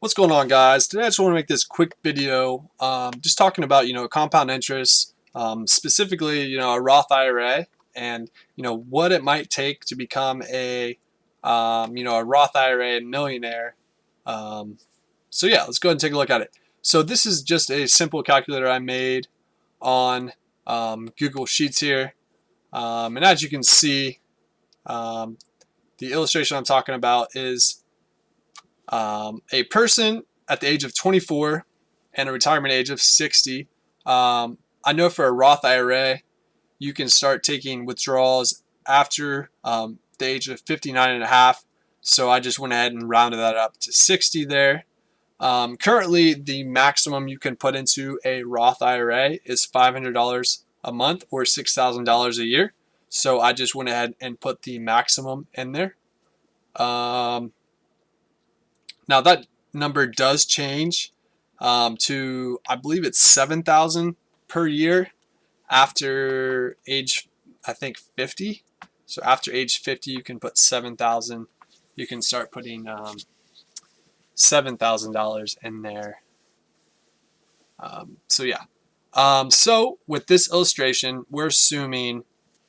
What's going on, guys? Today I just want to make this quick video just talking about compound interest, specifically a Roth IRA, and what it might take to become a Roth IRA millionaire. So yeah, let's go ahead and take a look at it. So this is just a simple calculator I made on Google Sheets here, and as you can see, um, the illustration I'm talking about is a person at the age of 24 and a retirement age of 60. I know for a Roth IRA, you can start taking withdrawals after the age of 59 and a half. So I just went ahead and rounded that up to 60 there. Currently, the maximum you can put into a Roth IRA is $500 a month or $6,000 a year. So I just went ahead and put the maximum in there. Now that number does change to, I believe it's 7,000 per year after age, I think 50. So after age 50, you can put 7,000. You can start putting $7,000 in there. So yeah. So with this illustration, we're assuming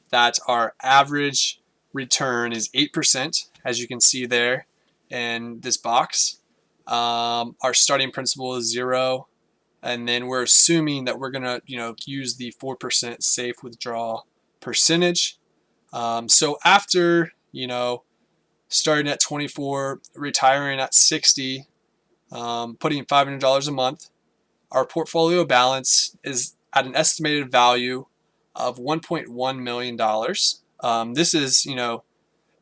that our average return is 8%, as you can see there in this box. Our starting principal is 0, and then we're assuming that we're gonna use the 4% safe withdrawal percentage. So after starting at 24, retiring at 60, putting $500 a month, our portfolio balance is at an estimated value of $1.1 million. This is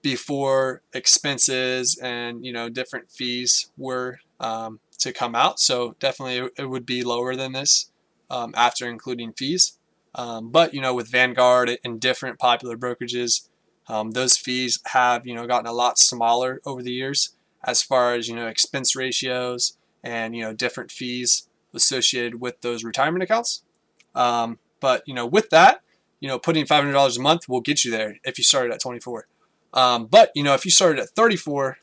before expenses and different fees were to come out. So definitely it would be lower than this after including fees. But with Vanguard and different popular brokerages, those fees have gotten a lot smaller over the years as far as expense ratios and different fees associated with those retirement accounts. But with that, putting $500 a month will get you there if you started at 24. But if you started at 34,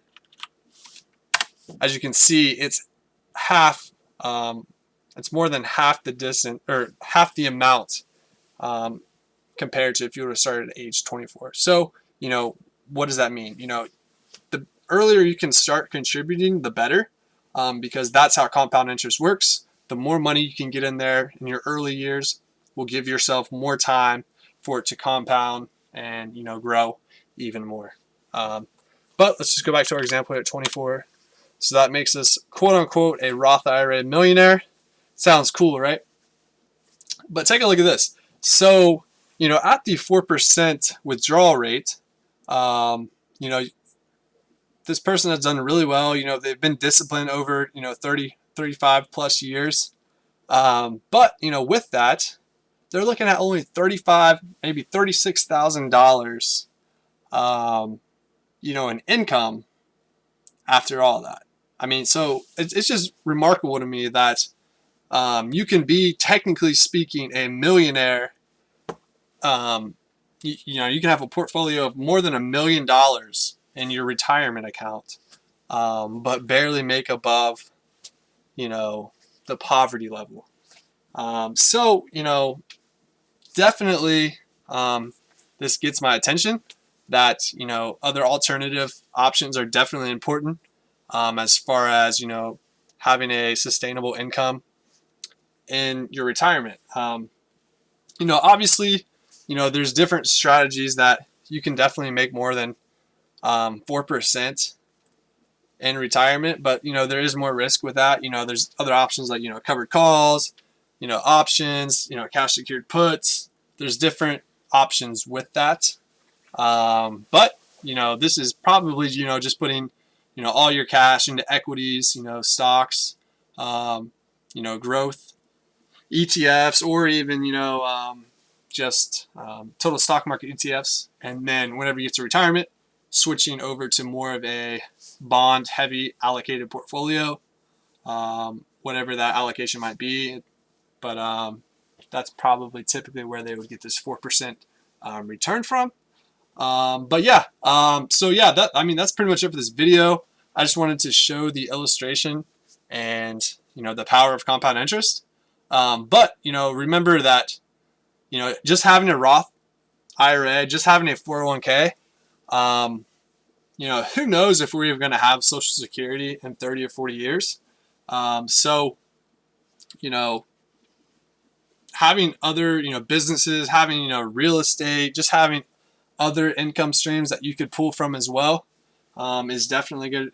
as you can see, it's half. It's more than half the distance or half the amount compared to if you would have started at age 24. So what does that mean? The earlier you can start contributing, the better, because that's how compound interest works. The more money you can get in there in your early years will give yourself more time for it to compound and grow even more. But let's just go back to our example here at 24. So that makes us quote unquote a Roth IRA millionaire. Sounds cool, right? But take a look at this. So at the 4% withdrawal rate, this person has done really well. They've been disciplined over 30, 35 plus years. But with that, they're looking at only $35, maybe $36,000 in income after all that. I mean, so it's just remarkable to me that you can be, technically speaking, a millionaire. You can have a portfolio of more than $1 million in your retirement account, but barely make above, the poverty level. So definitely, this gets my attention. That other alternative options are definitely important as far as having a sustainable income in your retirement. Obviously, there's different strategies that you can definitely make more than 4% in retirement, but there is more risk with that. There's other options like covered calls, options, cash secured puts. There's different options with that. But this is probably just putting all your cash into equities, stocks, growth, ETFs, or even just total stock market ETFs, and then whenever you get to retirement, switching over to more of a bond heavy allocated portfolio, whatever that allocation might be. But that's probably typically where they would get this 4% return from. But yeah, so yeah, that's pretty much it for this video. I just wanted to show the illustration and the power of compound interest. But remember that just having a Roth IRA, just having a 401k, who knows if we're even going to have Social Security in 30 or 40 years. So having other businesses, having real estate, just having other income streams that you could pull from as well is definitely good.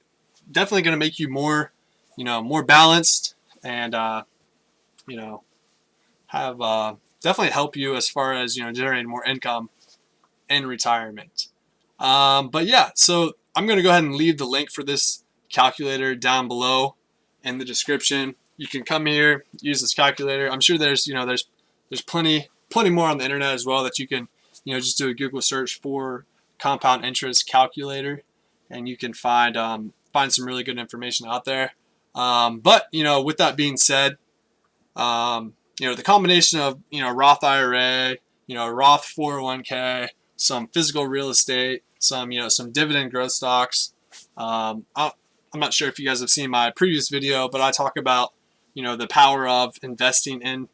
Definitely going to make you more more balanced, and have definitely help you as far as generating more income in retirement. But yeah, so I'm going to go ahead and leave the link for this calculator down below in the description. You can come here, use this calculator. I'm sure there's there's plenty more on the internet as well that you can just do a Google search for compound interest calculator, and you can find some really good information out there. But with that being said, the combination of Roth IRA, Roth 401k, some physical real estate, some dividend growth stocks. I'm not sure if you guys have seen my previous video, but I talk about the power of investing in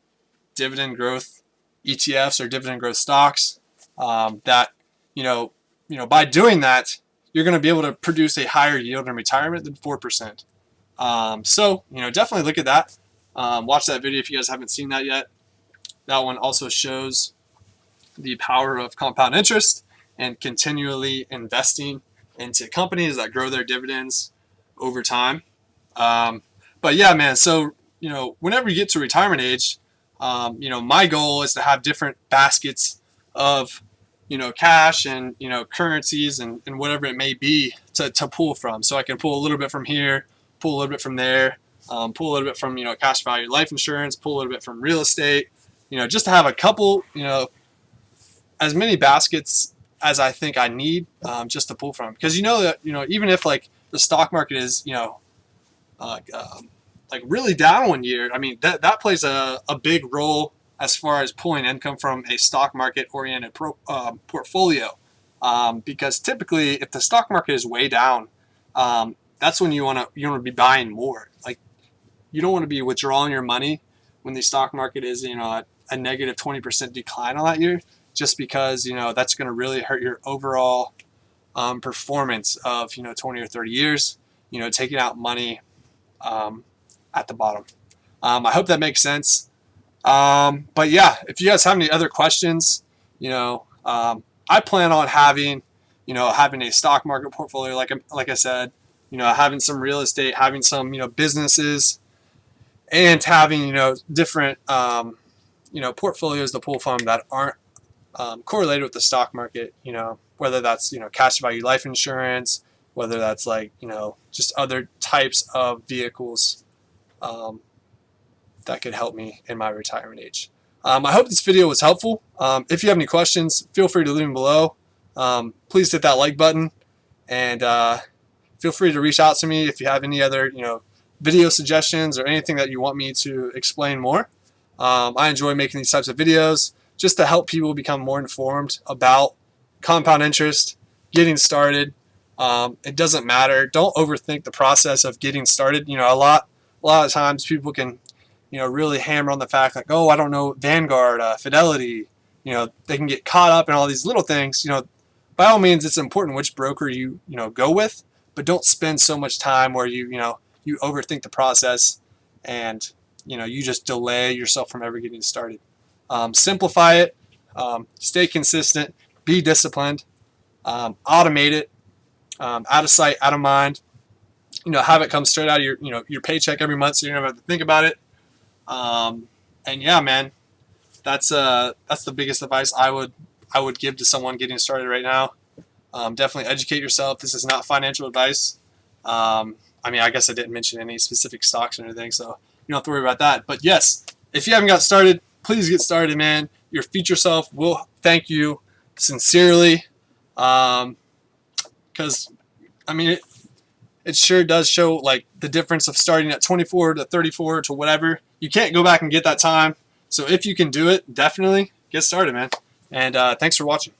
dividend growth ETFs or dividend growth stocks. That by doing that, you're going to be able to produce a higher yield in retirement than 4%. So definitely look at that. Watch that video if you guys haven't seen that yet. That one also shows the power of compound interest and continually investing into companies that grow their dividends over time. But yeah, man, so whenever you get to retirement age, my goal is to have different baskets of cash and currencies and whatever it may be to pull from. So I can pull a little bit from here, pull a little bit from there, pull a little bit from cash value life insurance, pull a little bit from real estate, just to have a couple, as many baskets as I think I need, just to pull from. Because that even if like the stock market is like really down one year, I mean that plays a big role as far as pulling income from a stock market oriented portfolio. Because typically if the stock market is way down, that's when you want to be buying more. Like you don't want to be withdrawing your money when the stock market is a negative 20% decline on that year, just because that's going to really hurt your overall performance of 20 or 30 years. Taking out money at the bottom. I hope that makes sense. But yeah, if you guys have any other questions, I plan on having a stock market portfolio, like I said, having some real estate, having some businesses, and having different portfolios to pull from that aren't correlated with the stock market. Whether that's cash value life insurance, whether that's like just other types of vehicles that could help me in my retirement age. I hope this video was helpful. If you have any questions, feel free to leave them below. Please hit that like button, and feel free to reach out to me if you have any other video suggestions or anything that you want me to explain more. I enjoy making these types of videos just to help people become more informed about compound interest, getting started. It doesn't matter. Don't overthink the process of getting started. A lot of times people can really hammer on the fact like, oh, I don't know Vanguard, Fidelity. They can get caught up in all these little things. By all means, it's important which broker you go with, but don't spend so much time where you overthink the process and you just delay yourself from ever getting started. Simplify it, stay consistent, be disciplined, automate it, out of sight, out of mind. Have it come straight out of your paycheck every month, so you don't have to think about it. And yeah, man, that's the biggest advice I would give to someone getting started right now. Definitely educate yourself. This is not financial advice. I mean, I guess I didn't mention any specific stocks or anything, so you don't have to worry about that. But yes, if you haven't got started, please get started, man. Your future self will thank you sincerely. Because I mean, it sure does show like the difference of starting at 24 to 34 to whatever. You can't go back and get that time. So if you can do it, definitely get started, man. And thanks for watching.